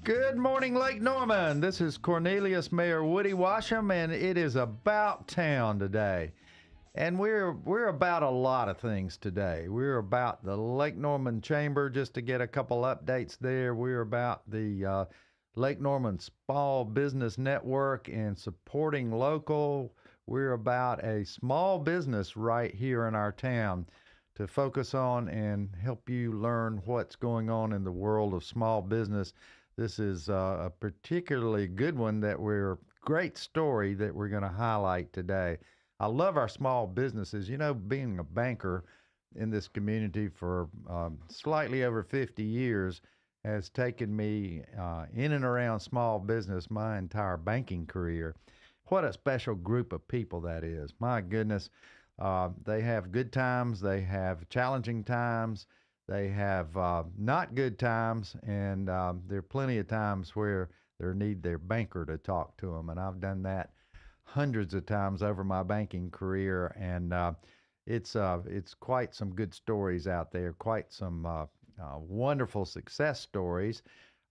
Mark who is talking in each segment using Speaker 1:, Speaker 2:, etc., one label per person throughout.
Speaker 1: Good morning, Lake Norman. This is Cornelius, Mayor Woody Washam, and it is about town today. And we're about a lot of things today. We're about the Lake Norman Chamber, just to get a couple updates there. We're about the Lake Norman Small Business Network and supporting local. We're about a small business right here in our town to focus on and help you learn what's going on in the world of small business. This is a particularly good one great story that we're going to highlight today. I love our small businesses. You know, being a banker in this community for slightly over 50 years has taken me in and around small business my entire banking career. What a special group of people that is. My goodness. They have good times. They have challenging times. They have not good times, and there are plenty of times where they need their banker to talk to them. And I've done that hundreds of times over my banking career, and it's quite some good stories out there, quite some wonderful success stories.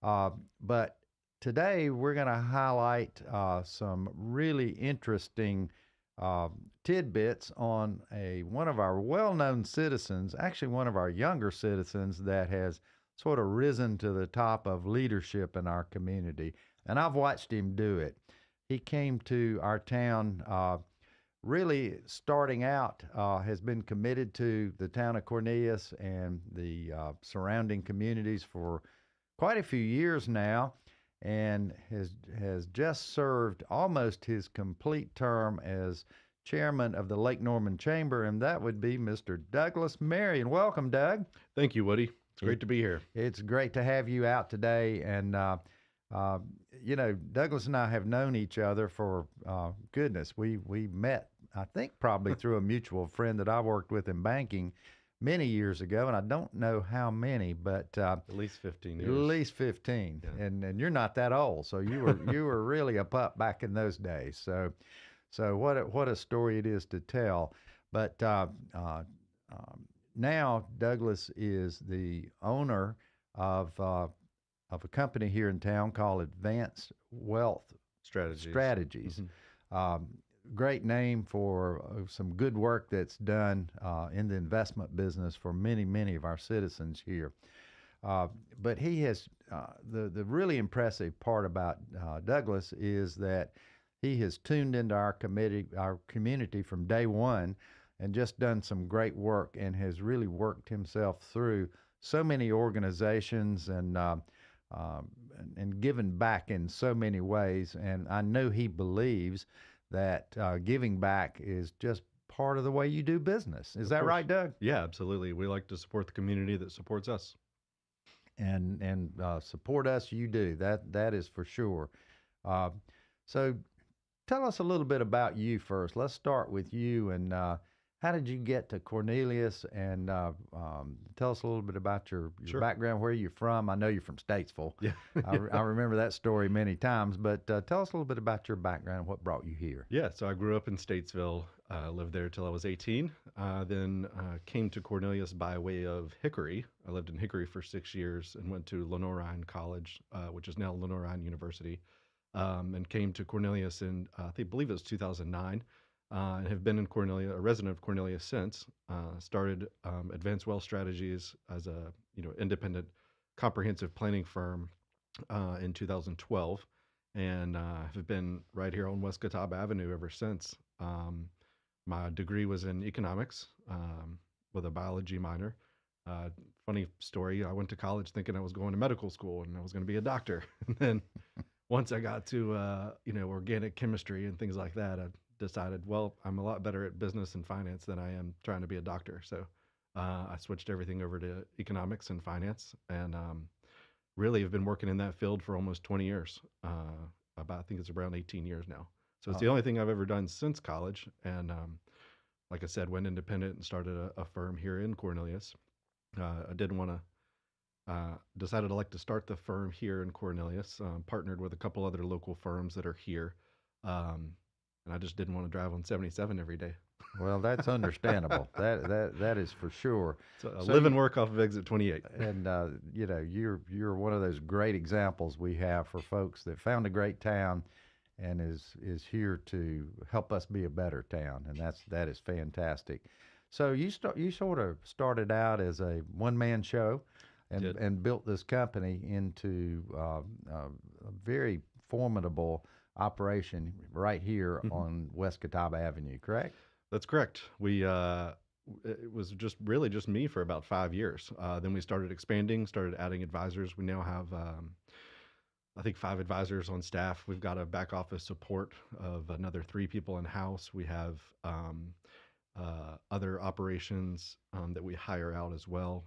Speaker 1: But today we're going to highlight some really interesting tidbits on one of our well-known citizens, actually one of our younger citizens that has sort of risen to the top of leadership in our community. And I've watched him do it. He came to our town really starting out, has been committed to the town of Cornelius and the surrounding communities for quite a few years now, and has just served almost his complete term as chairman of the Lake Norman Chamber, and that would be Mr. Douglas Marion. Welcome, Doug.
Speaker 2: Thank you, Woody. It's great to be here.
Speaker 1: It's great to have you out today, and you know, Douglas and I have known each other for goodness. We met, I think, probably through a mutual friend that I worked with in banking many years ago, and I don't know how many, but
Speaker 2: at least 15 years.
Speaker 1: At least 15, yeah. And you're not that old, so you were really a pup back in those days. So what a story it is to tell. But now Douglas is the owner of a company here in town called Advanced Wealth Strategies. Mm-hmm. Great name for some good work that's done in the investment business for many of our citizens here. But he has the really impressive part about Douglas is that he has tuned into our community from day one and just done some great work and has really worked himself through so many organizations and given back in so many ways. And I know he believes that giving back is just part of the way you do business. Is that right, Doug?
Speaker 2: Yeah, absolutely. We like to support the community that supports us.
Speaker 1: And support us, you do. That is for sure. So tell us a little bit about you first. Let's start with you. And how did you get to Cornelius? And tell us a little bit about your
Speaker 2: Sure.
Speaker 1: background, where you're from. I know you're from Statesville.
Speaker 2: Yeah.
Speaker 1: I remember that story many times. But tell us a little bit about your background and what brought you here.
Speaker 2: Yeah, so I grew up in Statesville, lived there till I was 18, then came to Cornelius by way of Hickory. I lived in Hickory for 6 years and went to Lenoir-Rhyne College, which is now Lenoir-Rhyne University, and came to Cornelius in, I believe it was 2009. And have been in Cornelius, a resident of Cornelius since. Started Advanced Wealth Strategies as a independent comprehensive planning firm in 2012, and have been right here on West Catawba Avenue ever since. My degree was in economics with a biology minor. Funny story, I went to college thinking I was going to medical school and I was going to be a doctor. And then once I got to organic chemistry and things like that, I decided, well, I'm a lot better at business and finance than I am trying to be a doctor. So I switched everything over to economics and finance, and really have been working in that field for almost 20 years. I think it's around 18 years now. So it's the only thing I've ever done since college. And like I said, went independent and started a firm here in Cornelius. I didn't want to, decided I'd like to start the firm here in Cornelius, partnered with a couple other local firms that are here. And I just didn't want to drive on 77 every day.
Speaker 1: Well, that's understandable. That is for sure.
Speaker 2: So I
Speaker 1: So
Speaker 2: live
Speaker 1: you,
Speaker 2: and work off of exit 28.
Speaker 1: and you're one of those great examples we have for folks that found a great town and is here to help us be a better town, and that is fantastic. So you sort of started out as a one man show,
Speaker 2: Did.
Speaker 1: and built this company into a very formidable operation right here
Speaker 2: Mhm.
Speaker 1: on West Catawba Avenue. Correct?
Speaker 2: That's correct. It was just really just me for about 5 years. Then we started expanding, started adding advisors. We now have, I think, 5 advisors on staff. We've got a back office support of another 3 people in house. We have other operations that we hire out as well.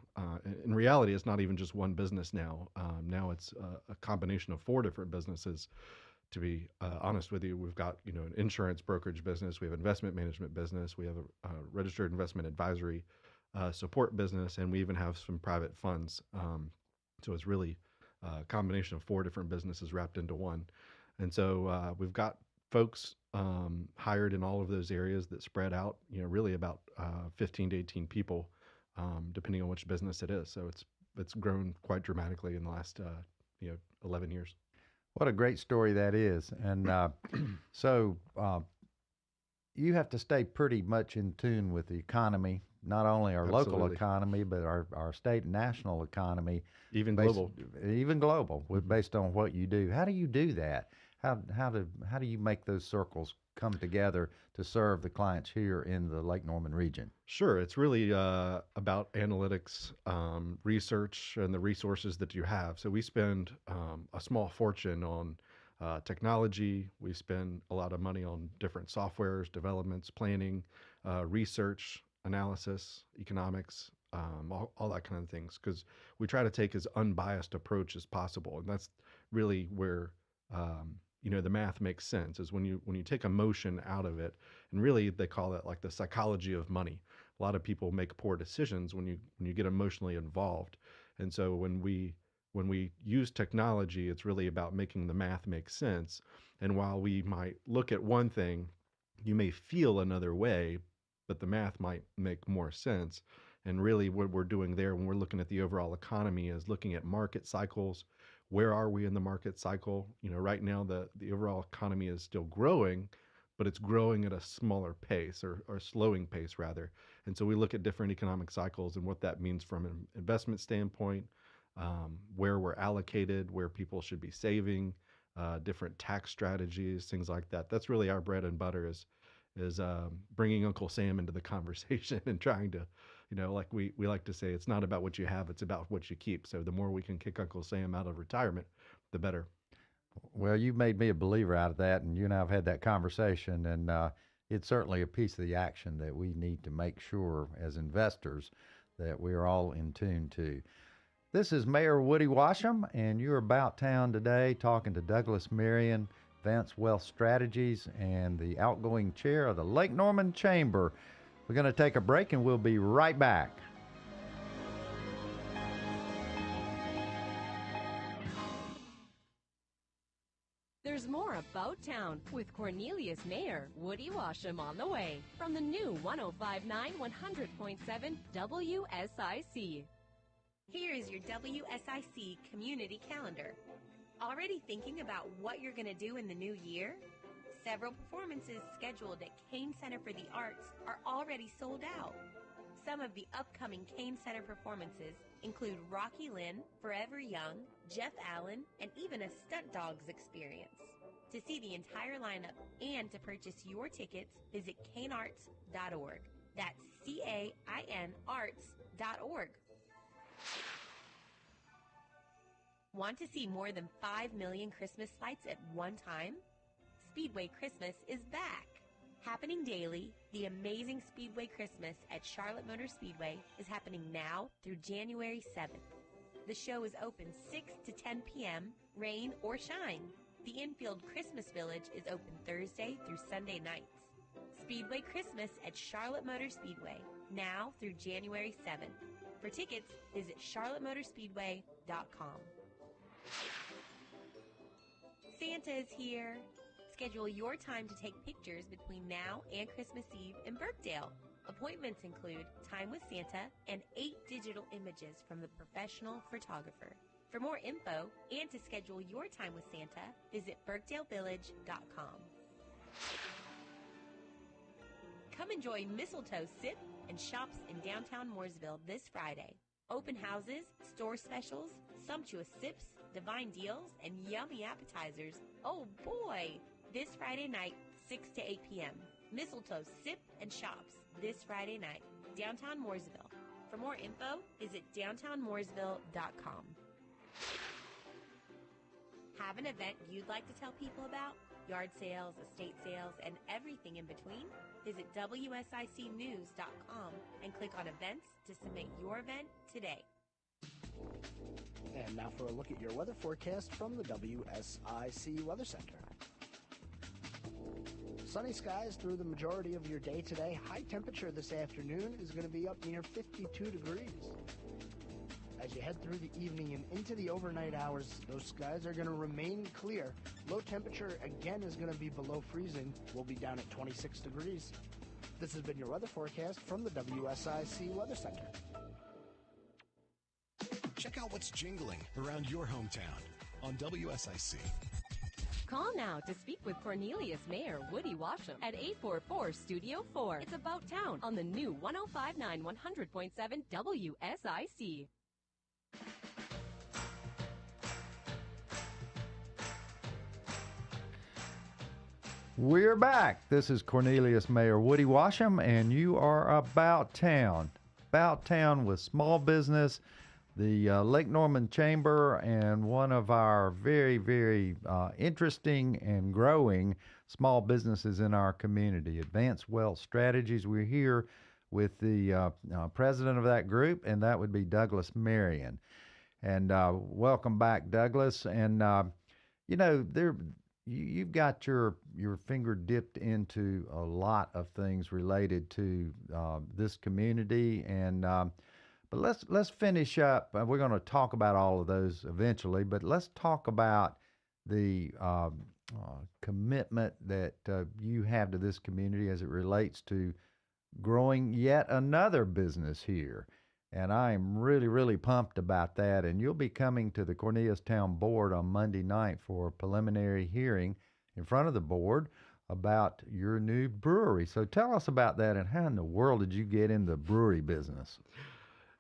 Speaker 2: In reality, it's not even just one business now. Now it's a combination of 4 different businesses. To be honest with you, we've got an insurance brokerage business, we have investment management business, we have a registered investment advisory support business, and we even have some private funds. So it's really a combination of 4 different businesses wrapped into one. And so we've got folks hired in all of those areas that spread out, really about 15 to 18 people, depending on which business it is. So it's grown quite dramatically in the last 11 years.
Speaker 1: What a great story that is. And so you have to stay pretty much in tune with the economy, not only our local
Speaker 2: Absolutely.
Speaker 1: economy, but our state and national economy,
Speaker 2: Even
Speaker 1: based,
Speaker 2: global.
Speaker 1: even global, based on what you do. How do you do that? How do you make those circles come together to serve the clients here in the Lake Norman region?
Speaker 2: Sure, it's really about analytics, research, and the resources that you have. So we spend a small fortune on technology. We spend a lot of money on different softwares, developments, planning, research, analysis, economics, all that kind of things. Because we try to take as unbiased approach as possible, and that's really where the math makes sense. Is when you take emotion out of it, and really they call that like the psychology of money. A lot of people make poor decisions when you get emotionally involved. And so when we use technology, it's really about making the math make sense. And while we might look at one thing, you may feel another way, but the math might make more sense. And really what we're doing there when we're looking at the overall economy is looking at market cycles. Where are we in the market cycle? Right now the overall economy is still growing, but it's growing at a smaller pace, or slowing pace rather. And so we look at different economic cycles and what that means from an investment standpoint, where we're allocated, where people should be saving, different tax strategies, things like that. That's really our bread and butter, is bringing Uncle Sam into the conversation and trying to, like we like to say, it's not about what you have, it's about what you keep. So the more we can kick Uncle Sam out of retirement, the better.
Speaker 1: Well, you've made me a believer out of that, and you and I have had that conversation, and it's certainly a piece of the action that we need to make sure as investors that we are all in tune to. This is Mayor Woody Washam, and you're about town today talking to Douglas Marion, Advanced Wealth Strategies, and the outgoing chair of the Lake Norman Chamber. We're going to take a break, and we'll be right back.
Speaker 3: There's more about town with Cornelius Mayor Woody Washam on the way from the new 105.9 100.7 WSIC.
Speaker 4: Here is your WSIC community calendar. Already thinking about what you're going to do in the new year? Several performances scheduled at Cain Center for the Arts are already sold out. Some of the upcoming Cain Center performances include Rocky Lynn, Forever Young, Jeff Allen, and even a Stunt Dogs experience. To see the entire lineup and to purchase your tickets, visit cainarts.org. That's CAIN arts.org. Want to see more than 5 million Christmas lights at one time? Speedway Christmas is back. Happening daily, the amazing Speedway Christmas at Charlotte Motor Speedway is happening now through January 7th. The show is open 6 to 10 p.m., rain or shine. The infield Christmas Village is open Thursday through Sunday nights. Speedway Christmas at Charlotte Motor Speedway, now through January 7th. For tickets, visit charlottemotorspeedway.com. Santa is here. Schedule your time to take pictures between now and Christmas Eve in Birkdale. Appointments include time with Santa and 8 digital images from the professional photographer. For more info and to schedule your time with Santa, visit BirkdaleVillage.com. Come enjoy Mistletoe Sip and Shops in downtown Mooresville this Friday. Open houses, store specials, sumptuous sips, divine deals, and yummy appetizers. Oh boy! This Friday night, 6 to 8 p.m. Mistletoe Sip and Shops this Friday night, downtown Mooresville. For more info, visit downtownmooresville.com. Have an event you'd like to tell people about? Yard sales, estate sales, and everything in between? Visit WSICnews.com and click on events to submit your event today.
Speaker 5: And now for a look at your weather forecast from the WSIC Weather Center. Sunny skies through the majority of your day today. High temperature this afternoon is going to be up near 52 degrees. As you head through the evening and into the overnight hours, those skies are going to remain clear. Low temperature again is going to be below freezing. We'll be down at 26 degrees. This has been your weather forecast from the WSIC Weather Center.
Speaker 6: Check out what's jingling around your hometown on WSIC.
Speaker 3: Call now to speak with Cornelius Mayor Woody Washam at 844-STUDIO-4. It's About Town on the new 105.9 100.7 WSIC.
Speaker 1: We're back. This is Cornelius Mayor Woody Washam, and you are About Town. About Town with small business, the Lake Norman Chamber, and one of our very, very interesting and growing small businesses in our community, Advanced Wealth Strategies. We're here with the president of that group, and that would be Douglas Marion. And welcome back, Douglas. And, you know, you've got your finger dipped into a lot of things related to this community, and but let's finish up. We're going to talk about all of those eventually, but let's talk about the commitment that you have to this community as it relates to growing yet another business here. And I am really, really pumped about that. And you'll be coming to the Cornelius Town Board on Monday night for a preliminary hearing in front of the board about your new brewery. So tell us about that, and how in the world did you get in the brewery business?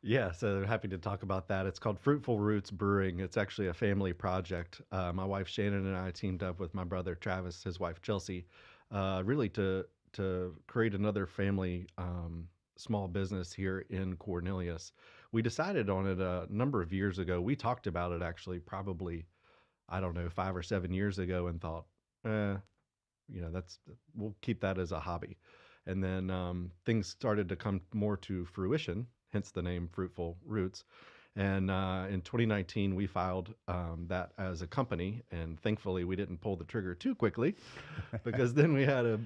Speaker 2: Yeah, so happy to talk about that. It's called Fruitful Roots Brewing. It's actually a family project. My wife Shannon and I teamed up with my brother Travis, his wife Chelsea, really to create another family small business here in Cornelius. We decided on it a number of years ago. We talked about it actually probably, I don't know, 5 or 7 years ago, and thought, we'll keep that as a hobby. And then things started to come more to fruition, hence the name Fruitful Roots. And in 2019, we filed that as a company, and thankfully we didn't pull the trigger too quickly, because then we had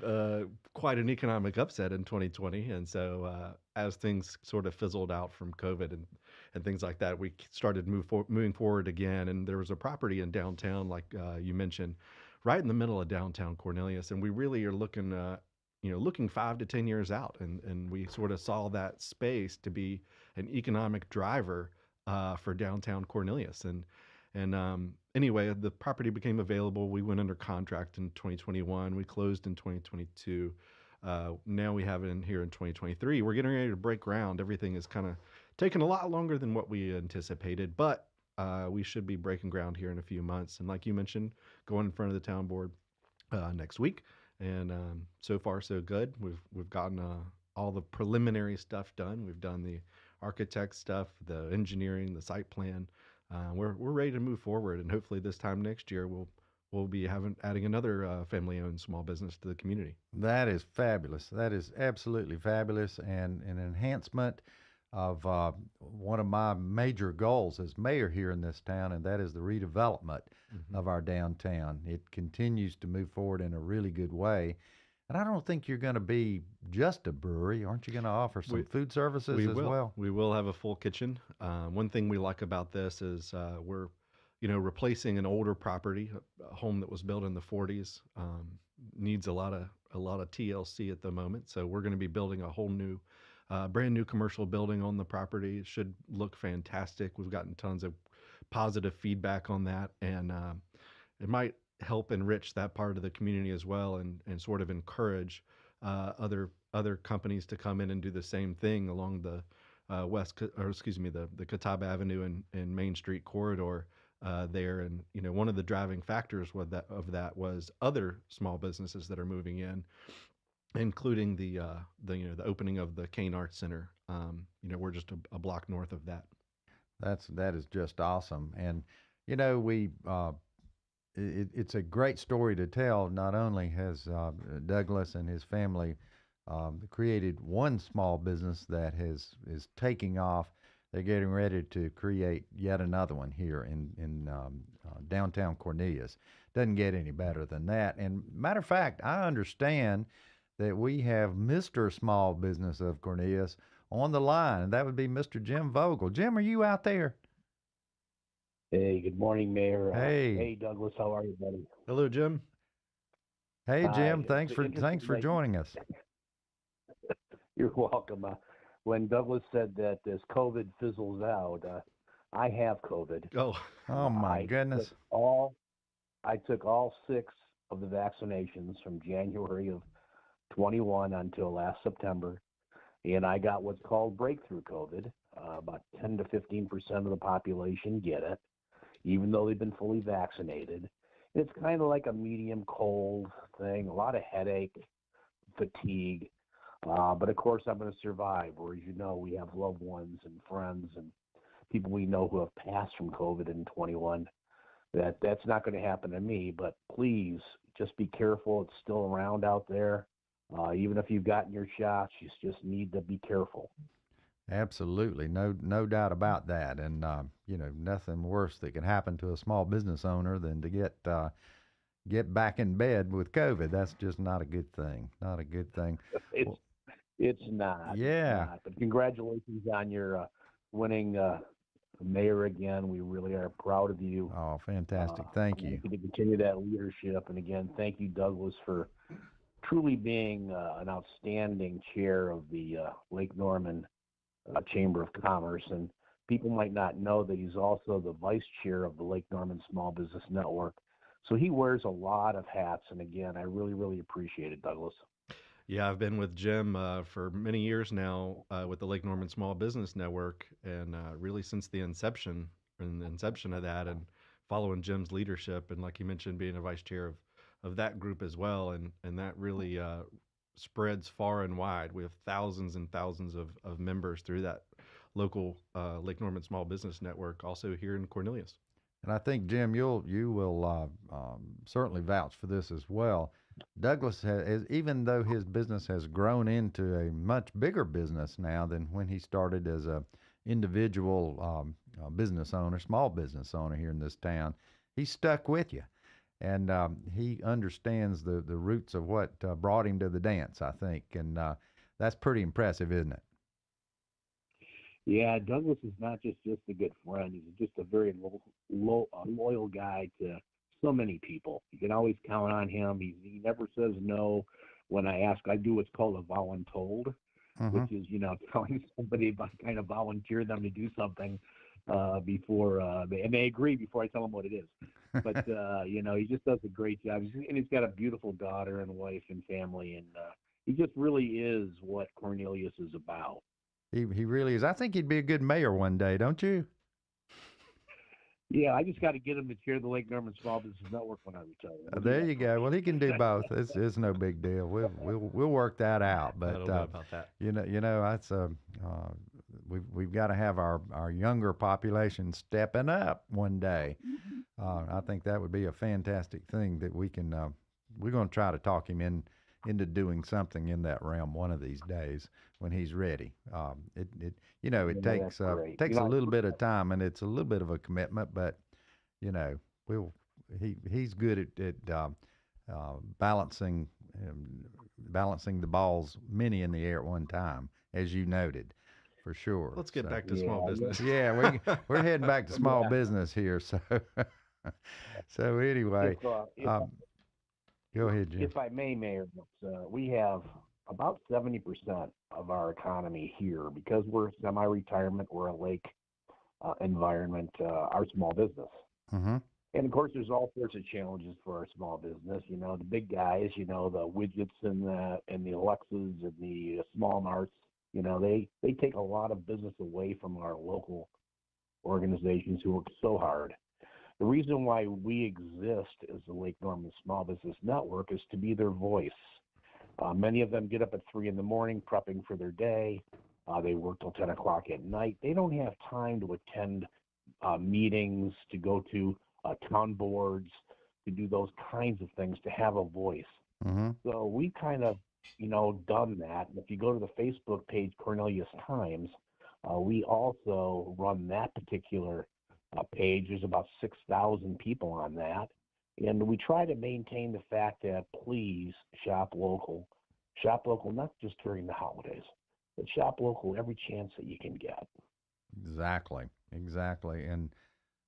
Speaker 2: quite an economic upset in 2020. And so as things sort of fizzled out from COVID and things like that, we started moving forward again. And there was a property in downtown, like you mentioned, right in the middle of downtown Cornelius, and we really are looking 5 to 10 years out, and we sort of saw that space to be an economic driver for downtown Cornelius. And anyway, the property became available. We went under contract in 2021. We closed in 2022. Now we have it in here in 2023. We're getting ready to break ground. Everything is kind of taking a lot longer than what we anticipated, but we should be breaking ground here in a few months. And like you mentioned, going in front of the town board next week. And so far, so good. We've gotten all the preliminary stuff done. We've done the architect stuff, the engineering, the site plan. We're ready to move forward, and hopefully this time next year we'll be adding another family-owned small business to the community.
Speaker 1: That is fabulous. That is absolutely fabulous, and an enhancement of one of my major goals as mayor here in this town, and that is the redevelopment of our downtown. It continues to move forward in a really good way. And I don't think you're going to be just a brewery. Aren't you going to offer some food services as well?
Speaker 2: We will have a full kitchen. One thing we like about this is we're replacing an older property, a home that was built in the 40s, needs a lot of TLC at the moment. So we're going to be building a whole new, brand new commercial building on the property. It should look fantastic. We've gotten tons of positive feedback on that, and it might help enrich that part of the community as well, and sort of encourage other companies to come in and do the same thing along the the Catawba Avenue and Main Street corridor there. And one of the driving factors of that was other small businesses that are moving in, including the opening of the Cain Center. We're just a block north of that.
Speaker 1: That is just awesome. And it's a great story to tell. Not only has Douglas and his family created one small business that is taking off, they're getting ready to create yet another one here in downtown Cornelius. Doesn't get any better than that. And matter of fact, I understand that we have Mr. Small Business of Cornelius on the line, and that would be Mr. Jim Vogel. Jim, are you out there?
Speaker 7: Hey, good morning, Mayor.
Speaker 1: Hey.
Speaker 7: Hey, Douglas. How are you, buddy?
Speaker 2: Hello, Jim.
Speaker 1: Hey, Jim.
Speaker 7: Hi.
Speaker 1: Thanks for joining us.
Speaker 7: You're welcome. When Douglas said that as COVID fizzles out, I have COVID.
Speaker 1: Oh my goodness.
Speaker 7: I took all 6 of the vaccinations from January of 21 until last September, and I got what's called breakthrough COVID. About 10 to 15% of the population get it, even though they've been fully vaccinated. It's kind of like a medium cold thing, a lot of headache, fatigue. But of course, I'm going to survive. Whereas, we have loved ones and friends and people we know who have passed from COVID in 21. That's not going to happen to me. But please, just be careful. It's still around out there. Even if you've gotten your shots, you just need to be careful.
Speaker 1: Absolutely, no doubt about that. And nothing worse that can happen to a small business owner than to get back in bed with COVID. That's just not a good thing. Not a good thing.
Speaker 7: It's not.
Speaker 1: Yeah.
Speaker 7: It's not. But congratulations on your winning mayor again. We really are proud of you.
Speaker 1: Oh, fantastic! Thank you.
Speaker 7: To continue that leadership, and again, thank you, Douglas, for truly being an outstanding chair of the Lake Norman Chamber of Commerce. And people might not know that he's also the vice chair of the Lake Norman Small Business Network. So he wears a lot of hats. And again, I really, really appreciate it, Douglas.
Speaker 2: Yeah, I've been with Jim for many years now with the Lake Norman Small Business Network, and really since the inception of that, and following Jim's leadership, and like you mentioned, being a vice chair of that group as well, and that really spreads far and wide. We have thousands and thousands of members through that local Lake Norman Small Business Network, also here in Cornelius.
Speaker 1: And I think, Jim, you will certainly vouch for this as well. Douglas has, even though his business has grown into a much bigger business now than when he started as a individual business owner, small business owner here in this town, he's stuck with you. And he understands the roots of what brought him to the dance, I think. And that's pretty impressive, isn't it?
Speaker 7: Yeah, Douglas is not just a good friend. He's just a very loyal guy to so many people. You can always count on him. He never says no. When I ask, I do what's called a voluntold, which is, telling somebody about kind of volunteer them to do something before, and they agree before I tell them what it is. But, he just does a great job. And he's got a beautiful daughter and wife and family. And he just really is what Cornelius is about.
Speaker 1: He really is. I think he'd be a good mayor one day, don't you?
Speaker 7: Yeah, I just got to get him to chair the Lake Norman Small Business Network when I retire.
Speaker 1: There you go. Well, he can do both. It's no big deal. We'll work that out. But
Speaker 2: I don't know about that.
Speaker 1: That's we've got to have our younger population stepping up one day. I think that would be a fantastic thing that we can. We're going to try to talk him into doing something in that realm one of these days when he's ready. It takes a little bit of time, and it's a little bit of a commitment, but he's good at balancing the balls, many in the air at one time, as you noted, for sure.
Speaker 2: Let's get
Speaker 1: So-
Speaker 2: back to small business.
Speaker 1: Yeah, we're heading back to small business here. So, so anyway, go ahead, Jim.
Speaker 7: If I may, Mayor, we have about 70% of our economy here because we're semi-retirement, we're a lake environment, our small business.
Speaker 1: Mm-hmm.
Speaker 7: And of course, there's all sorts of challenges for our small business. You know, the big guys, you know, the widgets and the Alexas and the small marts, you know, they take a lot of business away from our local organizations who work so hard. The reason why we exist as the Lake Norman Small Business Network is to be their voice. Many of them get up at 3 a.m. prepping for their day. They work till 10 o'clock at night. They don't have time to attend meetings, to go to town boards, to do those kinds of things, to have a voice.
Speaker 1: Mm-hmm.
Speaker 7: So we kind of, you know, done that. And if you go to the Facebook page, Cornelius Times, we also run that particular page. There's about 6,000 people on that. And we try to maintain the fact that please shop local. Shop local, not just during the holidays, but shop local every chance that you can get.
Speaker 1: Exactly. And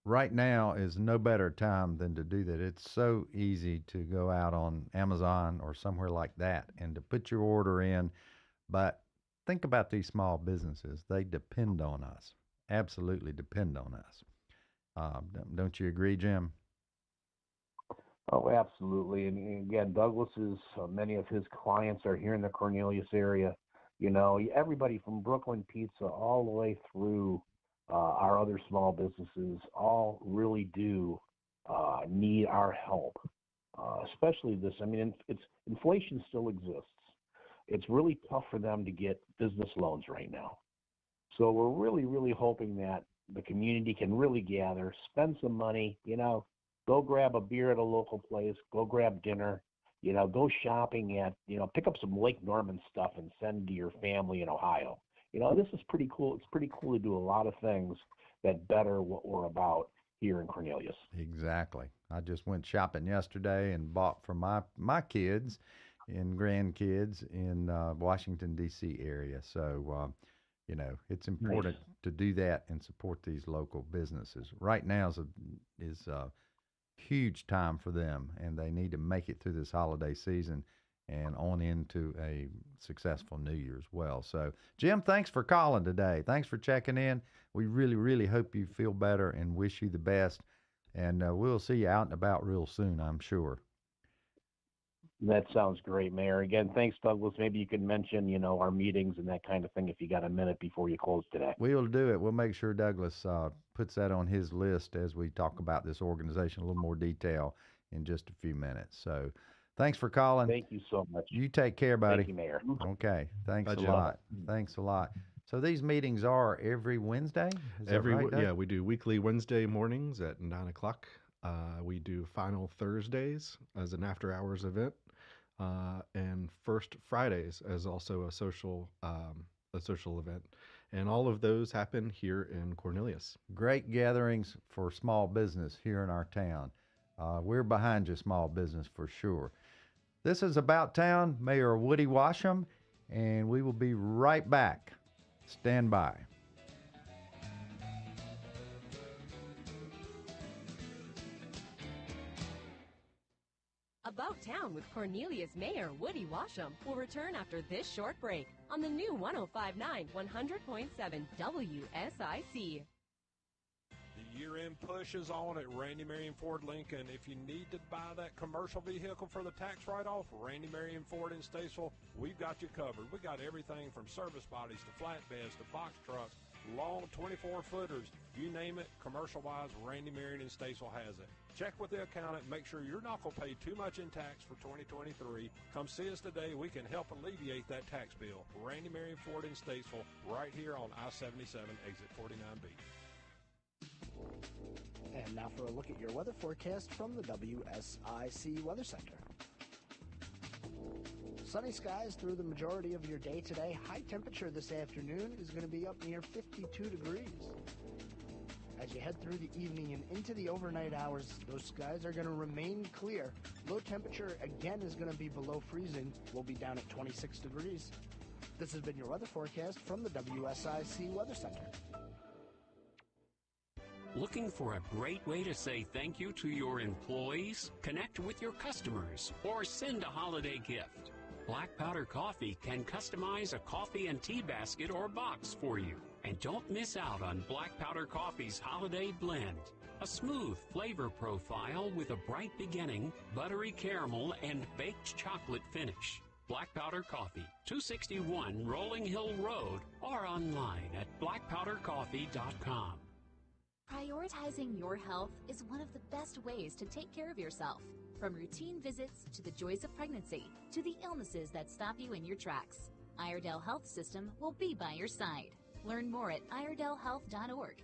Speaker 1: right now is no better time than to do that. It's so easy to go out on Amazon or somewhere like that and to put your order in. But think about these small businesses. They depend on us, absolutely depend on us. Don't you agree, Jim?
Speaker 7: Oh, absolutely. And again, Douglas's, many of his clients are here in the Cornelius area. You know, everybody from Brooklyn Pizza all the way through our other small businesses all really do need our help, especially this. I mean, inflation still exists. It's really tough for them to get business loans right now. So we're really, really hoping that the community can really gather, spend some money, you know, go grab a beer at a local place, go grab dinner, you know, go shopping at, you know, pick up some Lake Norman stuff and send to your family in Ohio. You know, this is pretty cool. It's pretty cool to do a lot of things that better what we're about here in Cornelius.
Speaker 1: Exactly. I just went shopping yesterday and bought for my kids and grandkids in Washington, D.C. area. So, you know, it's important to do that and support these local businesses. Right now is a huge time for them, and they need to make it through this holiday season and on into a successful New Year as well. So, Jim, thanks for calling today. Thanks for checking in. We really, really hope you feel better and wish you the best. And we'll see you out and about real soon, I'm sure.
Speaker 7: That sounds great, Mayor. Again, thanks, Douglas. Maybe you could mention, you know, our meetings and that kind of thing if you got a minute before you close today.
Speaker 1: We'll do it. We'll make sure Douglas puts that on his list as we talk about this organization in a little more detail in just a few minutes. So thanks for calling.
Speaker 7: Thank you so much.
Speaker 1: You take care, buddy.
Speaker 7: Thank you, Mayor.
Speaker 1: Okay. Thanks
Speaker 2: Bye,
Speaker 1: a
Speaker 2: Jim.
Speaker 1: lot. Thanks a lot. So these meetings are every Wednesday? Is that right, Doug?
Speaker 2: Yeah, we do weekly Wednesday mornings at 9 o'clock. We do final Thursdays as an after-hours event, and first Fridays as also a social event. And all of those happen here in Cornelius.
Speaker 1: Great gatherings for small business here in our town. We're behind you, small business, for sure. This is About Town, Mayor Woody Washam, and we will be right back. Stand by.
Speaker 3: About Town with Cornelius Mayor Woody Washam will return after this short break on the new 105.9 100.7 WSIC.
Speaker 8: The year-end push is on at Randy Marion Ford Lincoln. If you need to buy that commercial vehicle for the tax write-off, Randy Marion Ford in Statesville, we've got you covered. We got everything from service bodies to flatbeds to box trucks, long 24-footers, you name it, commercial-wise, Randy Marion in Statesville has it. Check with the accountant. Make sure you're not going to pay too much in tax for 2023. Come see us today. We can help alleviate that tax bill. Randy Marion Ford in Statesville, right here on I-77, exit 49B.
Speaker 5: And now for a look at your weather forecast from the WSIC Weather Center. Sunny skies through the majority of your day today. High temperature this afternoon is going to be up near 52 degrees. As you head through the evening and into the overnight hours, those skies are going to remain clear. Low temperature again is going to be below freezing. We'll be down at 26 degrees. This has been your weather forecast from the WSIC Weather Center.
Speaker 9: Looking for a great way to say thank you to your employees, connect with your customers, or send a holiday gift? Black Powder Coffee can customize a coffee and tea basket or box for you. And don't miss out on Black Powder Coffee's Holiday Blend. A smooth flavor profile with a bright beginning, buttery caramel, and baked chocolate finish. Black Powder Coffee, 261 Rolling Hill Road, or online at blackpowdercoffee.com.
Speaker 10: Prioritizing your health is one of the best ways to take care of yourself. From routine visits to the joys of pregnancy to the illnesses that stop you in your tracks, Iredell Health System will be by your side. Learn more at iredellhealth.org.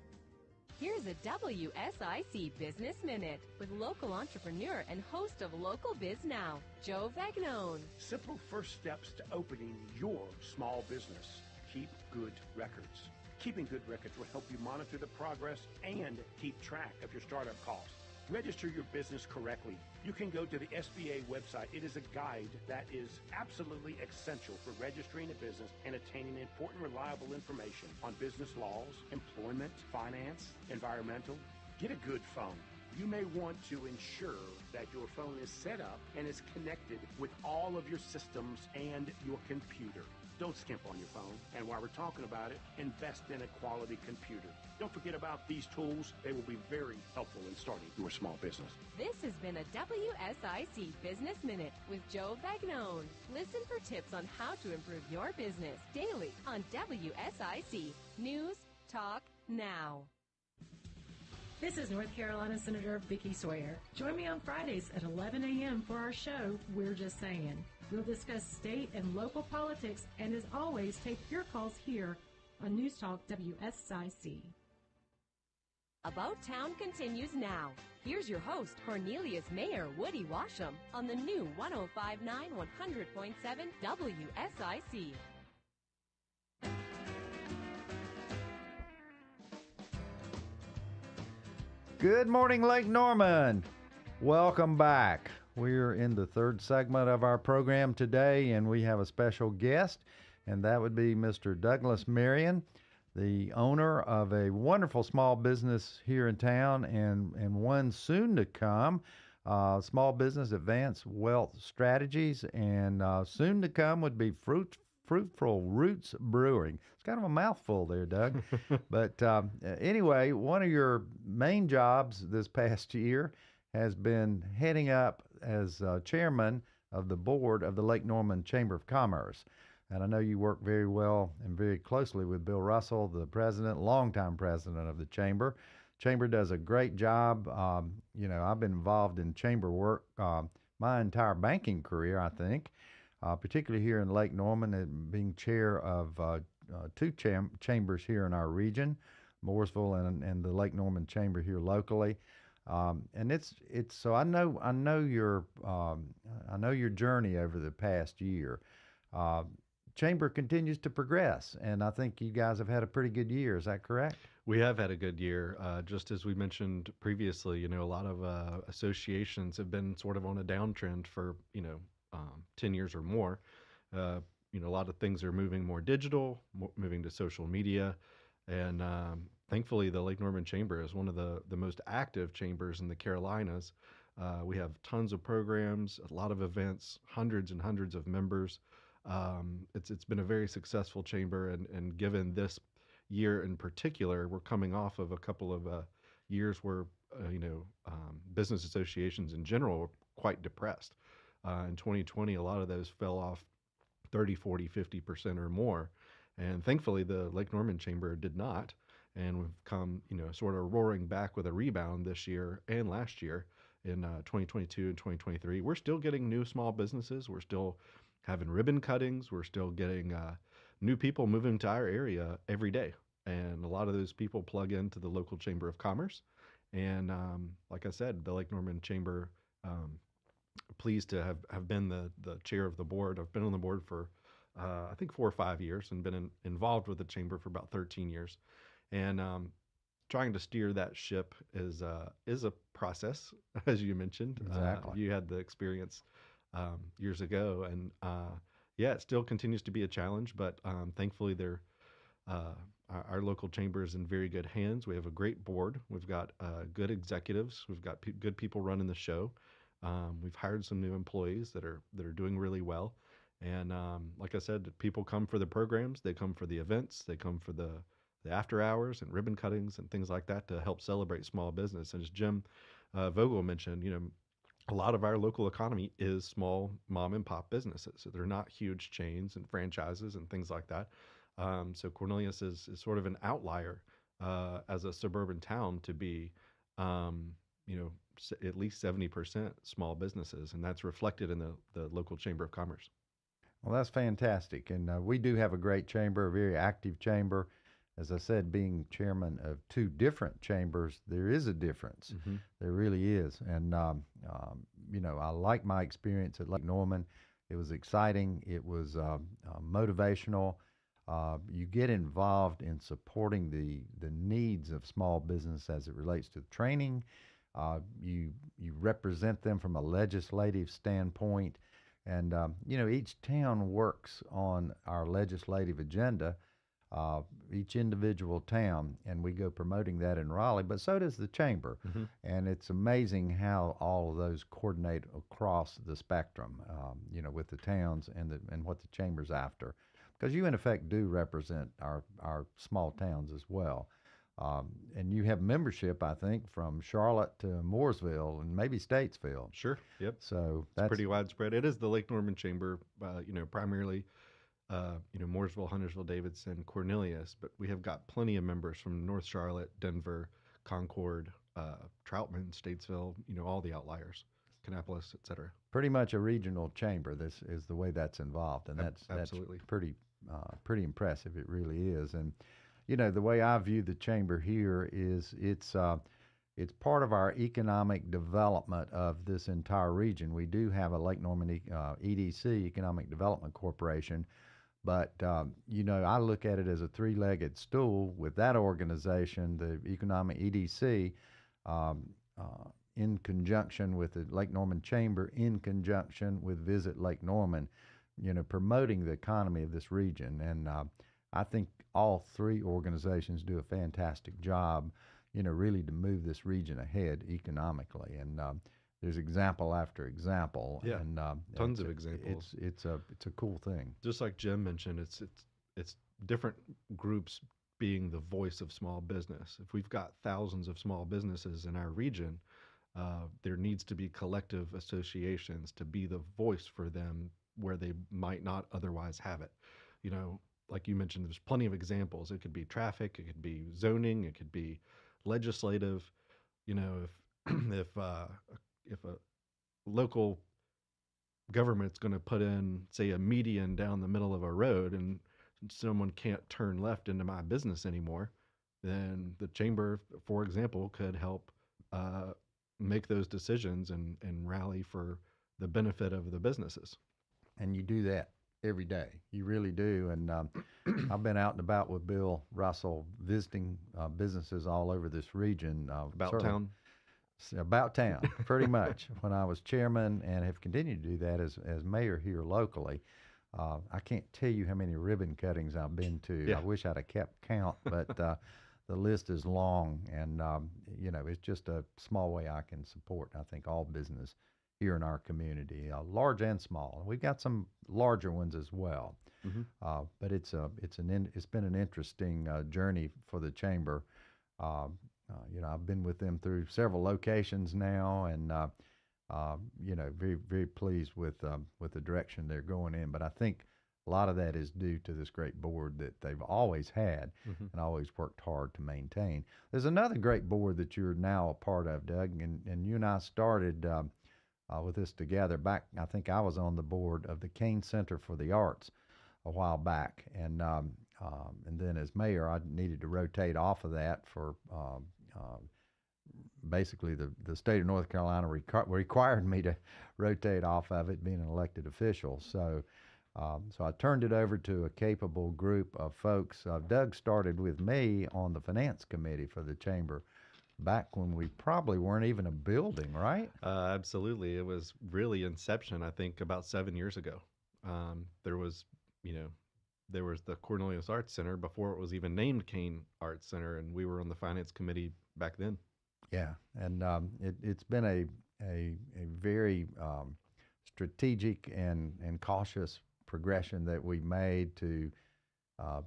Speaker 3: Here's a WSIC Business Minute with local entrepreneur and host of Local Biz Now, Joe Vagnone.
Speaker 11: Simple first steps to opening your small business. Keep good records. Keeping good records will help you monitor the progress and keep track of your startup costs. Register your business correctly. You can go to the SBA website. It is a guide that is absolutely essential for registering a business and attaining important, reliable information on business laws, employment, finance, environmental. Get a good phone. You may want to ensure that your phone is set up and is connected with all of your systems and your computer. Don't skimp on your phone. And while we're talking about it, invest in a quality computer. Don't forget about these tools. They will be very helpful in starting your small business.
Speaker 3: This has been a WSIC Business Minute with Joe Vagnone. Listen for tips on how to improve your business daily on WSIC News Talk Now.
Speaker 12: This is North Carolina Senator Vicki Sawyer. Join me on Fridays at 11 a.m. for our show, We're Just Saying. We'll discuss state and local politics, and as always, take your calls here on News Talk WSIC.
Speaker 3: About Town continues now. Here's your host, Cornelius Mayor Woody Washam, on the new 105.9 100.7 WSIC.
Speaker 1: Good morning, Lake Norman. Welcome back. We're in the third segment of our program today, and we have a special guest, and that would be Mr. Douglas Marion, the owner of a wonderful small business here in town and one soon to come, Small Business Advanced Wealth Strategies, and soon to come would be Fruitful Roots Brewing. It's kind of a mouthful there, Doug. But anyway, one of your main jobs this past year has been heading up as chairman of the board of the Lake Norman Chamber of Commerce. And I know you work very well and very closely with Bill Russell, the president, longtime president of the chamber. Chamber does a great job. I've been involved in chamber work my entire banking career, I think, particularly here in Lake Norman, and being chair of two chambers here in our region, Mooresville and the Lake Norman Chamber here locally. And it's so I know your journey over the past year. Chamber continues to progress, and I think you guys have had a pretty good year. Is that correct?
Speaker 2: We have had a good year. Just as we mentioned previously, a lot of associations have been sort of on a downtrend for 10 years or more. A lot of things are moving more digital, moving to social media, and thankfully, the Lake Norman Chamber is one of the most active chambers in the Carolinas. We have tons of programs, a lot of events, hundreds and hundreds of members. It's been a very successful chamber, and given this year in particular, we're coming off of a couple of years where business associations in general were quite depressed. In 2020, a lot of those fell off 30, 40, 50% or more, and thankfully the Lake Norman Chamber did not. And we've come, sort of roaring back with a rebound this year and last year in 2022 and 2023. We're still getting new small businesses. We're still having ribbon cuttings. We're still getting new people moving to our area every day. And a lot of those people plug into the local Chamber of Commerce. And like I said, the Lake Norman Chamber, pleased to have been the chair of the board. I've been on the board for, I think, 4 or 5 years, and been involved with the chamber for about 13 years. And trying to steer that ship is a process, as you mentioned.
Speaker 1: Exactly.
Speaker 2: You had the experience years ago, and Yeah, it still continues to be a challenge, but thankfully our local chamber is in very good hands. We have a great board. We've got good executives. We've got good people running the show. We've hired some new employees that are doing really well. And like I said, people come for the programs. They come for the events. They come for the after hours and ribbon cuttings and things like that to help celebrate small business. And as Jim Vogel mentioned, a lot of our local economy is small mom and pop businesses. So they're not huge chains and franchises and things like that. So Cornelius is sort of an outlier as a suburban town to be, at least 70% small businesses, and that's reflected in the local Chamber of Commerce.
Speaker 1: Well, that's fantastic. And we do have a great chamber, a very active chamber. As I said, being chairman of two different chambers, there is a difference.
Speaker 2: Mm-hmm.
Speaker 1: There really is. And, I like my experience at Lake Norman. It was exciting. It was motivational. You get involved in supporting the needs of small business as it relates to training. You represent them from a legislative standpoint. And, each town works on our legislative agenda, each individual town, and we go promoting that in Raleigh, but so does the chamber.
Speaker 2: Mm-hmm.
Speaker 1: And it's amazing how all of those coordinate across the spectrum, with the towns and what the chamber's after. Because you, in effect, do represent our small towns as well. And you have membership, I think, from Charlotte to Mooresville and maybe Statesville.
Speaker 2: Sure. Yep.
Speaker 1: So
Speaker 2: it's pretty widespread. It is the Lake Norman Chamber, primarily, Mooresville, Huntersville, Davidson, Cornelius, but we have got plenty of members from North Charlotte, Denver, Concord, Troutman, Statesville, all the outliers, Kannapolis, et cetera.
Speaker 1: Pretty much a regional chamber. This is the way that's involved, and that's
Speaker 2: absolutely
Speaker 1: pretty impressive. It really is. And the way I view the chamber here is it's part of our economic development of this entire region. We do have a Lake Norman EDC, Economic Development Corporation, but I look at it as a three-legged stool with that organization, the Economic EDC, in conjunction with the Lake Norman Chamber, in conjunction with Visit Lake Norman, promoting the economy of this region. And I think all three organizations do a fantastic job, really to move this region ahead economically. And there's example after example.
Speaker 2: Yeah,
Speaker 1: and
Speaker 2: tons of examples.
Speaker 1: It's a cool thing.
Speaker 2: Just like Jim mentioned, it's different groups being the voice of small business. If we've got thousands of small businesses in our region, there needs to be collective associations to be the voice for them where they might not otherwise have it. Like you mentioned, there's plenty of examples. It could be traffic, it could be zoning, it could be legislative. If a local government's going to put in, say, a median down the middle of a road and someone can't turn left into my business anymore, then the chamber, for example, could help make those decisions and rally for the benefit of the businesses.
Speaker 1: And you do that every day. You really do. And I've been out and about with Bill Russell visiting businesses all over this region. About town, pretty much, when I was chairman, and have continued to do that as mayor here locally. I can't tell you how many ribbon cuttings I've been to.
Speaker 2: Yeah.
Speaker 1: I wish I'd have kept count, but the list is long, and it's just a small way I can support, I think, all business here in our community, large and small. We've got some larger ones as well.
Speaker 2: Mm-hmm.
Speaker 1: But it's been an interesting journey for the chamber. I've been with them through several locations now, and very, very pleased with the direction they're going in. But I think a lot of that is due to this great board that they've always had,
Speaker 2: mm-hmm.
Speaker 1: and always worked hard to maintain. There's another great board that you're now a part of, Doug, and you and I started with this together back. I think I was on the board of the Cain Center for the Arts a while back, and then as mayor, I needed to rotate off of that for basically the state of North Carolina required me to rotate off of it, being an elected official. So I turned it over to a capable group of folks. Doug started with me on the finance committee for the chamber back when we probably weren't even a building, right?
Speaker 2: Absolutely. It was really inception, I think, about 7 years ago. There was, there was the Cornelius Arts Center before it was even named Cain Arts Center, and we were on the finance committee back then.
Speaker 1: Yeah, and it's been a very strategic and cautious progression that we made to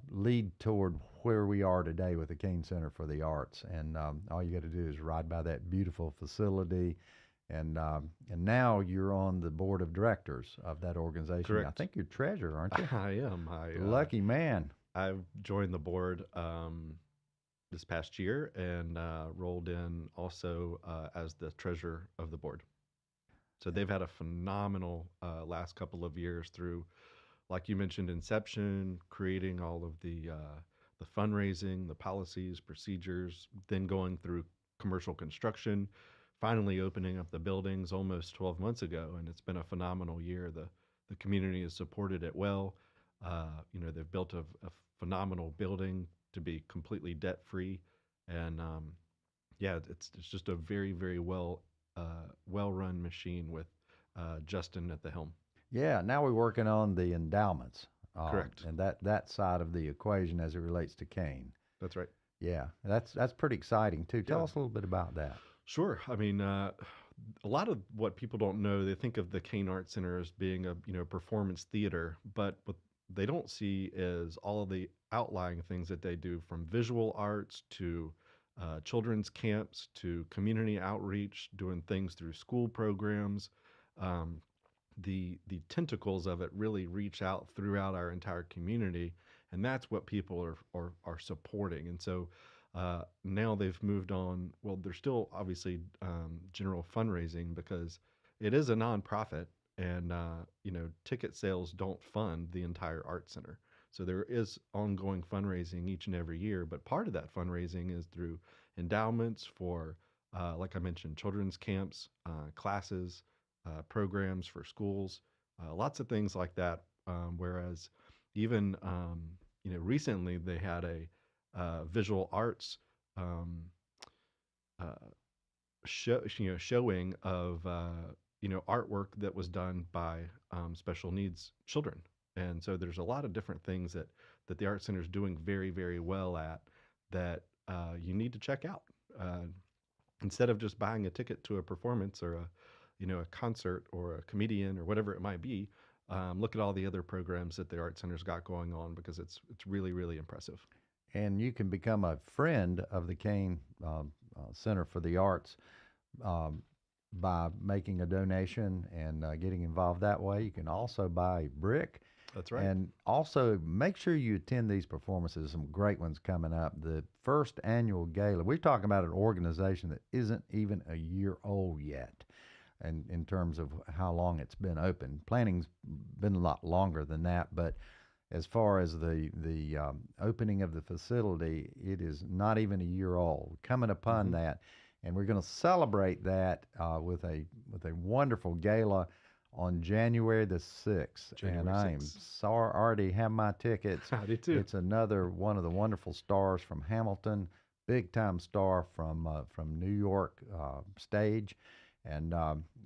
Speaker 1: lead toward where we are today with the Cain Center for the Arts. And all you got to do is ride by that beautiful facility. And now you're on the board of directors of that organization.
Speaker 2: Correct.
Speaker 1: I think you're treasurer, aren't you?
Speaker 2: I am.
Speaker 1: Lucky man.
Speaker 2: I've joined the board this past year and rolled in also as the treasurer of the board. So they've had a phenomenal last couple of years through, like you mentioned, inception, creating all of the fundraising, the policies, procedures, then going through commercial construction, finally opening up the buildings almost 12 months ago, and it's been a phenomenal year. The community has supported it well. They've built a phenomenal building to be completely debt free, and it's just a very, very well run machine with Justin at the helm.
Speaker 1: Yeah, now we're working on the endowments.
Speaker 2: Correct.
Speaker 1: And that side of the equation as it relates to Cain.
Speaker 2: That's right.
Speaker 1: Yeah, that's pretty exciting too. Tell us a little bit about that.
Speaker 2: Sure. I mean, a lot of what people don't know, they think of the Cain Arts Center as being a performance theater, but what they don't see is all of the outlying things that they do, from visual arts to children's camps to community outreach, doing things through school programs. The tentacles of it really reach out throughout our entire community, and that's what people are supporting. And so now they've moved on. Well, there's still obviously general fundraising because it is a nonprofit, and ticket sales don't fund the entire art center. So there is ongoing fundraising each and every year, but part of that fundraising is through endowments for, like I mentioned, children's camps, classes, programs for schools, lots of things like that. Whereas even recently they had a visual arts showing of artwork that was done by special needs children. And so there's a lot of different things that the Art Center is doing very, very well at that you need to check out. Instead of just buying a ticket to a performance or a concert or a comedian or whatever it might be, look at all the other programs that the Art Center's got going on, because it's really, really impressive.
Speaker 1: And you can become a friend of the Cain Center for the Arts by making a donation and getting involved that way. You can also buy a brick.
Speaker 2: That's right.
Speaker 1: And also make sure you attend these performances. Some great ones coming up. The first annual gala. We're talking about an organization that isn't even a year old yet, and in terms of how long it's been open. Planning's been a lot longer than that, but as far as the opening of the facility, it is not even a year old. Coming upon that, and we're going to celebrate that with a wonderful gala on January the 6th.
Speaker 2: January
Speaker 1: and I am
Speaker 2: 6th.
Speaker 1: sorry, already have my tickets.
Speaker 2: I do too.
Speaker 1: It's another one of the wonderful stars from Hamilton, big time star from New York stage. And,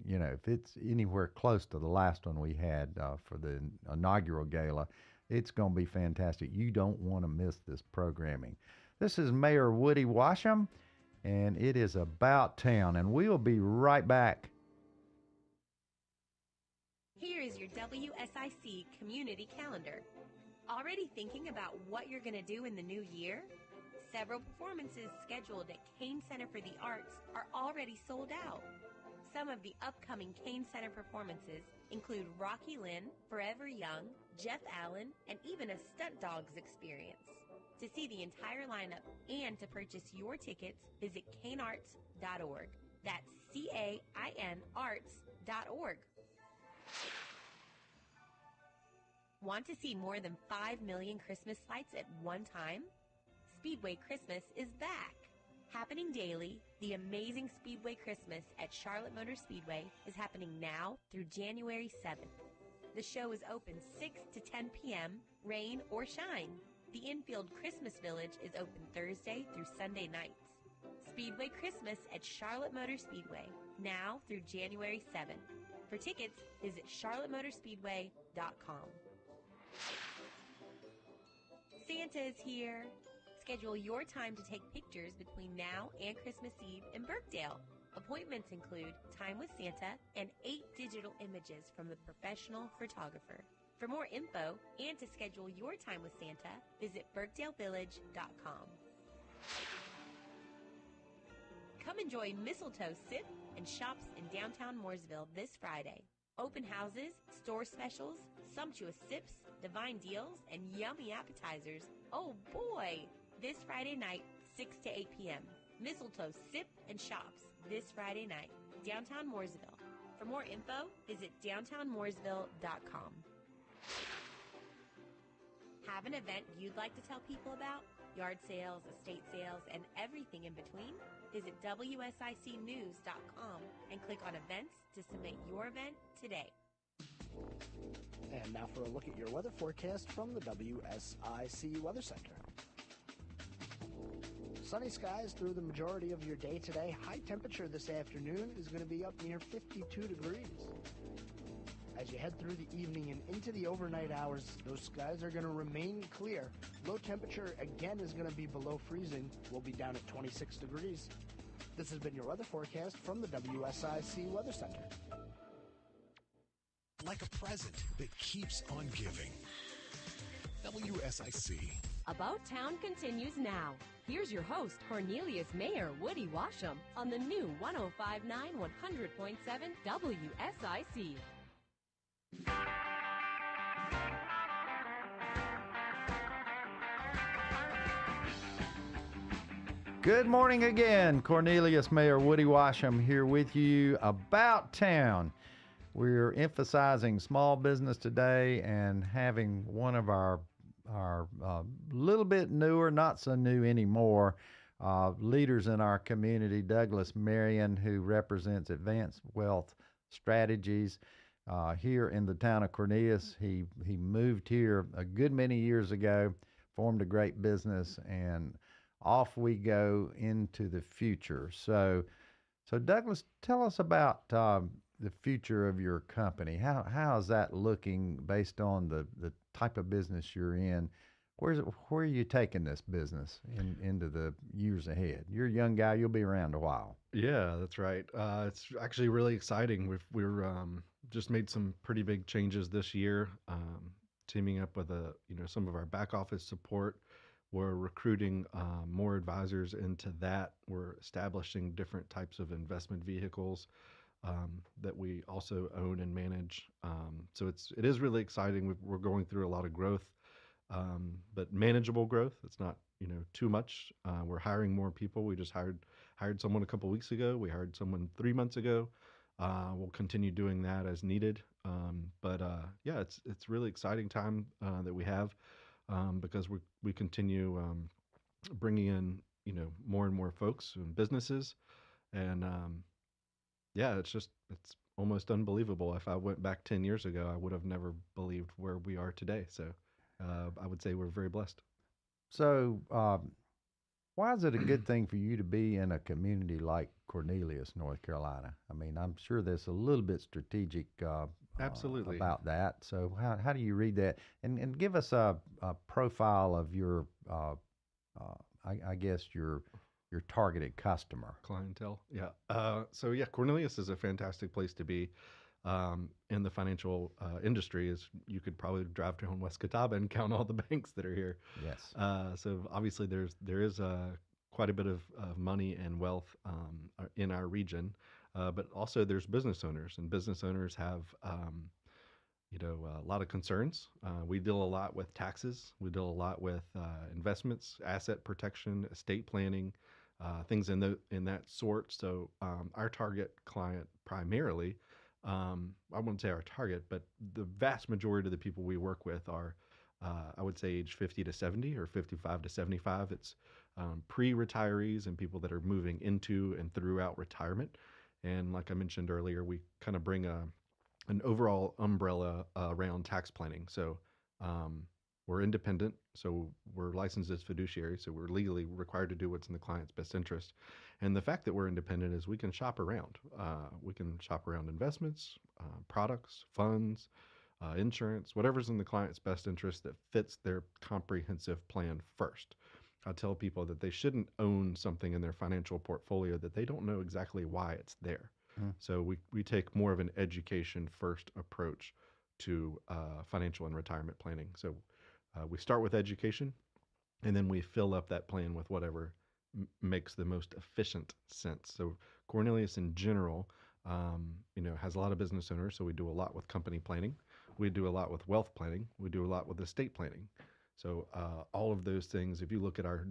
Speaker 1: if it's anywhere close to the last one we had for the inaugural gala, it's going to be fantastic. You don't want to miss this programming. This is Mayor Woody Washam, and it is About Town, and we'll be right back.
Speaker 4: Here is your WSIC community calendar. Already thinking about what you're going to do in the new year? Several performances scheduled at Cain Center for the Arts are already sold out. Some of the upcoming Cain Center performances include Rocky Lynn, Forever Young, Jeff Allen, and even a Stunt Dogs experience. To see the entire lineup and to purchase your tickets, visit cainarts.org. That's CAIN arts.org. Want to see more than 5 million Christmas lights at one time? Speedway Christmas is back. Happening daily, the amazing Speedway Christmas at Charlotte Motor Speedway is happening now through January 7th. The show is open 6 to 10 p.m., rain or shine. The infield Christmas Village is open Thursday through Sunday nights. Speedway Christmas at Charlotte Motor Speedway, now through January 7th. For tickets, visit charlottemotorspeedway.com. Santa is here. Schedule your time to take pictures between now and Christmas Eve in Birkdale. Appointments include time with Santa and 8 digital images from the professional photographer. For more info and to schedule your time with Santa, visit birkdalevillage.com. Come enjoy Mistletoe Sip and Shops in downtown Mooresville this Friday. Open houses, store specials, sumptuous sips, divine deals, and yummy appetizers. Oh boy! This Friday night, 6 to 8 p.m. Mistletoe Sip and Shops this Friday night, downtown Mooresville. For more info, visit downtownmooresville.com. Have an event you'd like to tell people about? Yard sales, estate sales, and everything in between? Visit WSICnews.com and click on events to submit your event today.
Speaker 5: And now for a look at your weather forecast from the WSIC Weather Center. Sunny skies through the majority of your day today. High temperature this afternoon is going to be up near 52 degrees. As you head through the evening and into the overnight hours, those skies are going to remain clear. Low temperature again is going to be below freezing. We'll be down at 26 degrees. This has been your weather forecast from the WSIC Weather Center.
Speaker 6: Like a present that keeps on giving. WSIC.
Speaker 3: About Town continues now. Here's your host, Cornelius Mayor Woody Washam, on the new 105.9 100.7 WSIC.
Speaker 1: Good morning again. Cornelius Mayor Woody Washam here with you about town. We're emphasizing small business today and having one of our little bit newer, not so new anymore, leaders in our community, Douglas Marion, who represents Advanced Wealth Strategies here in the town of Cornelius. He moved here a good many years ago, formed a great business, and off we go into the future. So Douglas, tell us about the future of your company. How is that looking based on the type of business you're in? Where are you taking this business into the years ahead? You're a young guy. You'll be around a while.
Speaker 2: Yeah, that's right. It's actually really exciting. We're just made some pretty big changes this year, teaming up with some of our back office support. We're recruiting more advisors into that. We're establishing different types of investment vehicles that we also own and manage. So it is really exciting. We're going through a lot of growth, but manageable growth. It's not too much. We're hiring more people. We just hired someone a couple weeks ago. We hired someone 3 months ago. We'll continue doing that as needed. But it's really exciting time that we have because we continue bringing in more and more folks and businesses, and it's almost unbelievable. If I went back 10 years ago, I would have never believed where we are today. So I would say we're very blessed.
Speaker 1: So why is it a good thing for you to be in a community like Cornelius, North Carolina? I mean, I'm sure there's a little bit strategic
Speaker 2: Absolutely
Speaker 1: about that. So how do you read that? And give us a profile of your, I guess, your targeted customer.
Speaker 2: Clientele. Yeah. Cornelius is a fantastic place to be in the financial industry. Is you could probably drive down West Catawba and count all the banks that are here.
Speaker 1: Yes.
Speaker 2: So obviously there is quite a bit of money and wealth in our region, but also there's business owners, and business owners have a lot of concerns. We deal a lot with taxes. We deal a lot with investments, asset protection, estate planning, things in that sort. So our target client primarily, I wouldn't say our target, but the vast majority of the people we work with are, I would say, age 50 to 70 or 55 to 75. It's pre-retirees and people that are moving into and throughout retirement. And like I mentioned earlier, we kind of bring an overall umbrella around tax planning. So We're independent, so we're licensed as fiduciary, so we're legally required to do what's in the client's best interest. And the fact that we're independent is we can shop around. We can shop around investments, products, funds, insurance, whatever's in the client's best interest that fits their comprehensive plan first. I tell people that they shouldn't own something in their financial portfolio that they don't know exactly why it's there. So we take more of an education first approach to financial and retirement planning. So we start with education, and then we fill up that plan with whatever makes the most efficient sense. So Cornelius in general, has a lot of business owners. So we do a lot with company planning. We do a lot with wealth planning. We do a lot with estate planning. So all of those things, if you look at our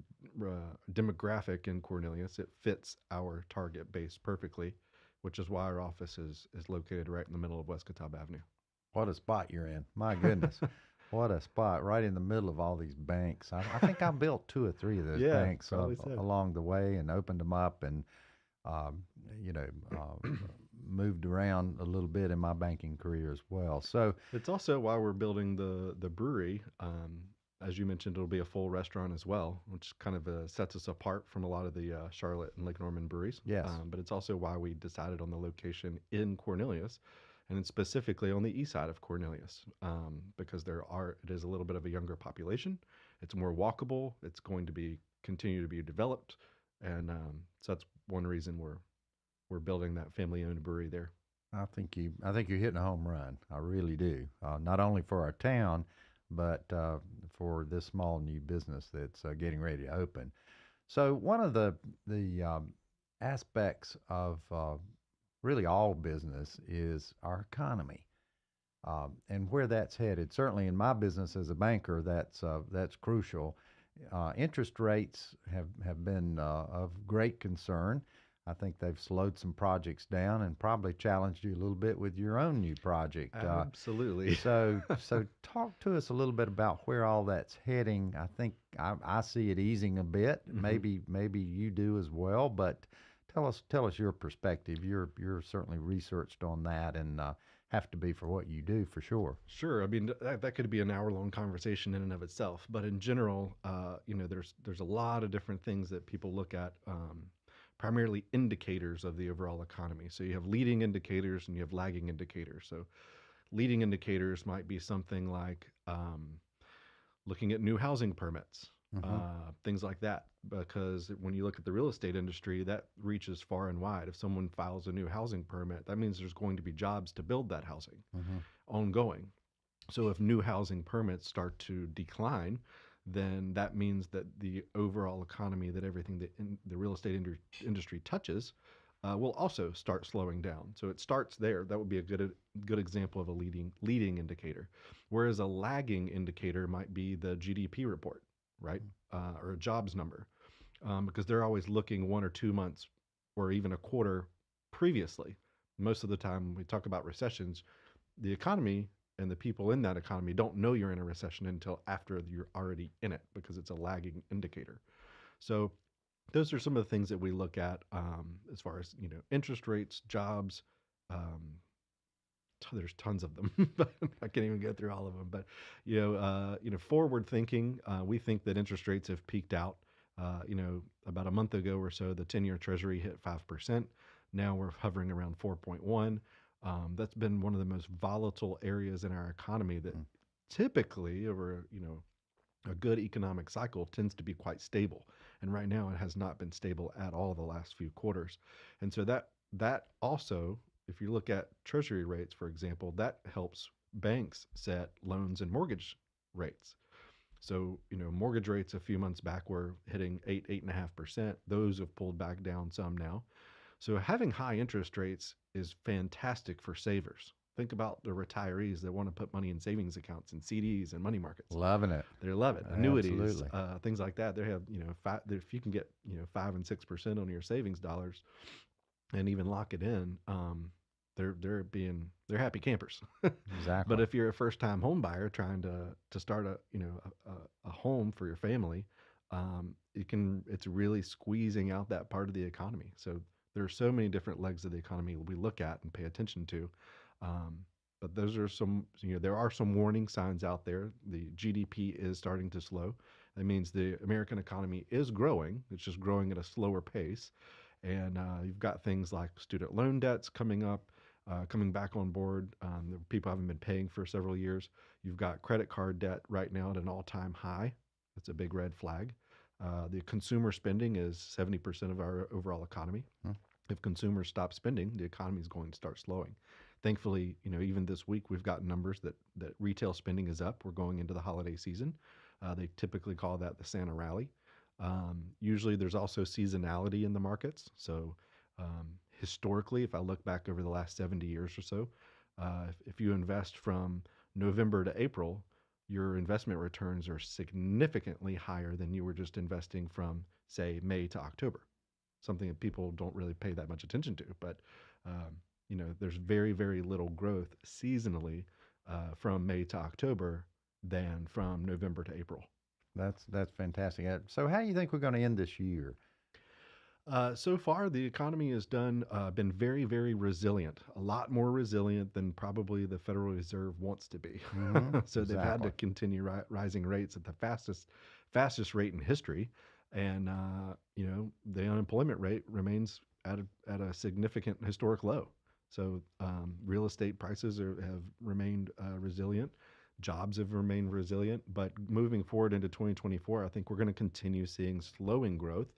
Speaker 2: demographic in Cornelius, it fits our target base perfectly, which is why our office is located right in the middle of West Catawba Avenue.
Speaker 1: What a spot you're in. My goodness. What a spot right in the middle of all these banks. I think I built 2 or 3 of those banks along the way and opened them up and, moved around a little bit in my banking career as well. So
Speaker 2: it's also why we're building the brewery. As you mentioned, it'll be a full restaurant as well, which kind of sets us apart from a lot of the Charlotte and Lake Norman breweries.
Speaker 1: Yes.
Speaker 2: But it's also why we decided on the location in Cornelius, and then specifically on the east side of Cornelius, because it is a little bit of a younger population. It's more walkable. It's going to continue to be developed, and so that's one reason we're building that family-owned brewery there.
Speaker 1: I think you're hitting a home run. I really do. Not only for our town, but for this small new business that's getting ready to open. So one of the aspects of really all business is our economy, and where that's headed. Certainly in my business as a banker, that's crucial. Interest rates have been of great concern. I think they've slowed some projects down and probably challenged you a little bit with your own new project.
Speaker 2: Absolutely.
Speaker 1: So talk to us a little bit about where all that's heading. I think I see it easing a bit. Mm-hmm. Maybe you do as well. But tell us your perspective. You're certainly researched on that and have to be for what you do for sure.
Speaker 2: Sure. I mean that could be an hour-long conversation in and of itself. But in general, there's a lot of different things that people look at. Primarily indicators of the overall economy. So you have leading indicators and you have lagging indicators. So leading indicators might be something like looking at new housing permits, things like that. Because when you look at the real estate industry, that reaches far and wide. If someone files a new housing permit, that means there's going to be jobs to build that housing ongoing. So if new housing permits start to decline, then that means that the overall economy, that everything that the real estate industry touches, will also start slowing down. So it starts there. That would be a good example of a leading indicator. Whereas a lagging indicator might be the GDP report, right, or a jobs number, because they're always looking 1 or 2 months or even a quarter previously. Most of the time, when we talk about recessions, the economy and the people in that economy don't know you're in a recession until after you're already in it, because it's a lagging indicator. So those are some of the things that we look at as far as interest rates, jobs. There's tons of them, but I can't even go through all of them. But forward thinking, we think that interest rates have peaked out. About a month ago or so, the 10-year Treasury hit 5%. Now we're hovering around 4.1. That's been one of the most volatile areas in our economy that typically over, a good economic cycle tends to be quite stable. And right now it has not been stable at all the last few quarters. And so that also, if you look at Treasury rates, for example, that helps banks set loans and mortgage rates. So, mortgage rates a few months back were hitting 8.5%. Those have pulled back down some now. So having high interest rates is fantastic for savers. Think about the retirees that want to put money in savings accounts and CDs and money markets.
Speaker 1: Loving it.
Speaker 2: They love it. Annuities, things like that. They have, if you can get, 5 and 6% on your savings dollars and even lock it in, they're happy campers.
Speaker 1: Exactly.
Speaker 2: But if you're a first-time home buyer trying to start a home for your family, it's really squeezing out that part of the economy. So there are so many different legs of the economy we look at and pay attention to. But those are some, there are some warning signs out there. The GDP is starting to slow. That means the American economy is growing. It's just growing at a slower pace. And you've got things like student loan debts coming up, coming back on board. The people haven't been paying for several years. You've got credit card debt right now at an all-time high. That's a big red flag. The consumer spending is 70% of our overall economy. If consumers stop spending, the economy is going to start slowing. Thankfully, even this week we've got numbers that retail spending is up. We're going into the holiday season. They typically call that the Santa rally. Usually there's also seasonality in the markets. So historically, if I look back over the last 70 years or so, if you invest from November to April, your investment returns are significantly higher than you were just investing from, say, May to October. Something that people don't really pay that much attention to. But, there's very, very little growth seasonally from May to October than from November to April.
Speaker 1: That's fantastic. So how do you think we're going to end this year?
Speaker 2: So far, the economy has been very, very resilient, a lot more resilient than probably the Federal Reserve wants to be. So they've had to continue rising rates at the fastest rate in history. And, the unemployment rate remains at a significant historic low. So real estate prices have remained resilient. Jobs have remained resilient. But moving forward into 2024, I think we're going to continue seeing slowing growth.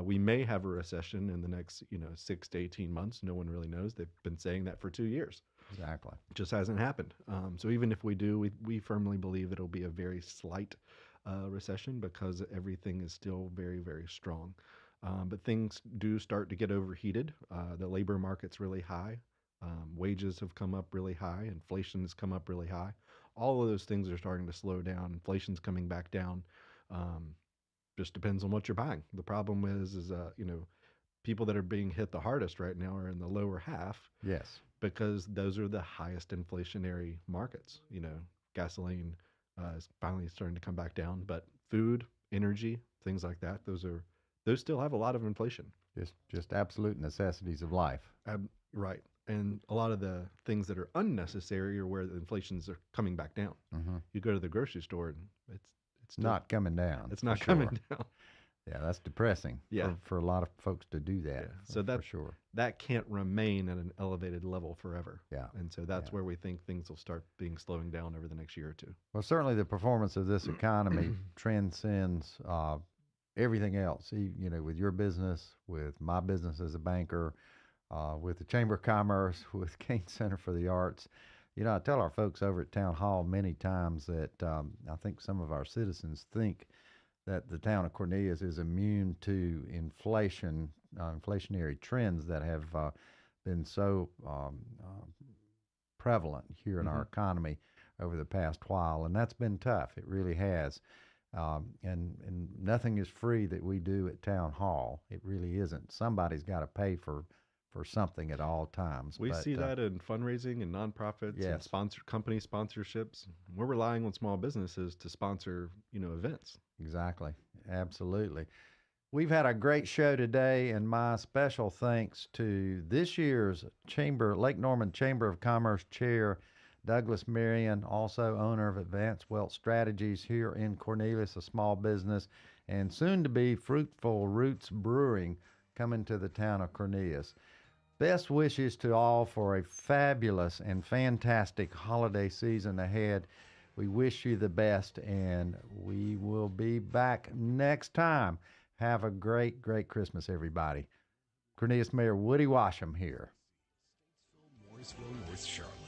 Speaker 2: We may have a recession in the next, 6 to 18 months. No one really knows. They've been saying that for 2 years.
Speaker 1: Exactly.
Speaker 2: It just hasn't happened. So even if we do, we firmly believe it'll be a very slight recession because everything is still very, very strong. But things do start to get overheated. The labor market's really high. Wages have come up really high. Inflation has come up really high. All of those things are starting to slow down. Inflation's coming back down. Just depends on what you're buying. The problem is people that are being hit the hardest right now are in the lower half.
Speaker 1: Yes. Because
Speaker 2: those are the highest inflationary markets. Gasoline is finally starting to come back down, but food, energy, things like that, those still have a lot of inflation.
Speaker 1: Just absolute necessities of life.
Speaker 2: Right. And a lot of the things that are unnecessary are where the inflations are coming back down. You go to the grocery store and it's still
Speaker 1: not coming down.
Speaker 2: It's not coming down.
Speaker 1: Yeah, that's depressing for a lot of folks to do that.
Speaker 2: Yeah. So
Speaker 1: for sure.
Speaker 2: That can't remain at an elevated level forever.
Speaker 1: Yeah.
Speaker 2: And so that's where we think things will start slowing down over the next year or two.
Speaker 1: Well, certainly the performance of this economy transcends everything else. With your business, with my business as a banker, with the Chamber of Commerce, with Cain Center for the Arts. I tell our folks over at Town Hall many times that I think some of our citizens think that the town of Cornelius is immune to inflationary trends that have been so prevalent here in our economy over the past while, and that's been tough. It really has. And nothing is free that we do at Town Hall. It really isn't. Somebody's got to pay for something at all times.
Speaker 2: We see that in fundraising and nonprofits and company sponsorships. We're relying on small businesses to sponsor, events.
Speaker 1: Exactly. Absolutely. We've had a great show today, and my special thanks to this year's Lake Norman Chamber of Commerce Chair, Douglas Marion, also owner of Advanced Wealth Strategies here in Cornelius, a small business, and soon to be Fruitful Roots Brewing coming to the town of Cornelius. Best wishes to all for a fabulous and fantastic holiday season ahead. We wish you the best, and we will be back next time. Have a great, great Christmas, everybody. Cornelius Mayor Woody Washam here.
Speaker 6: Mooresville, North Charlotte.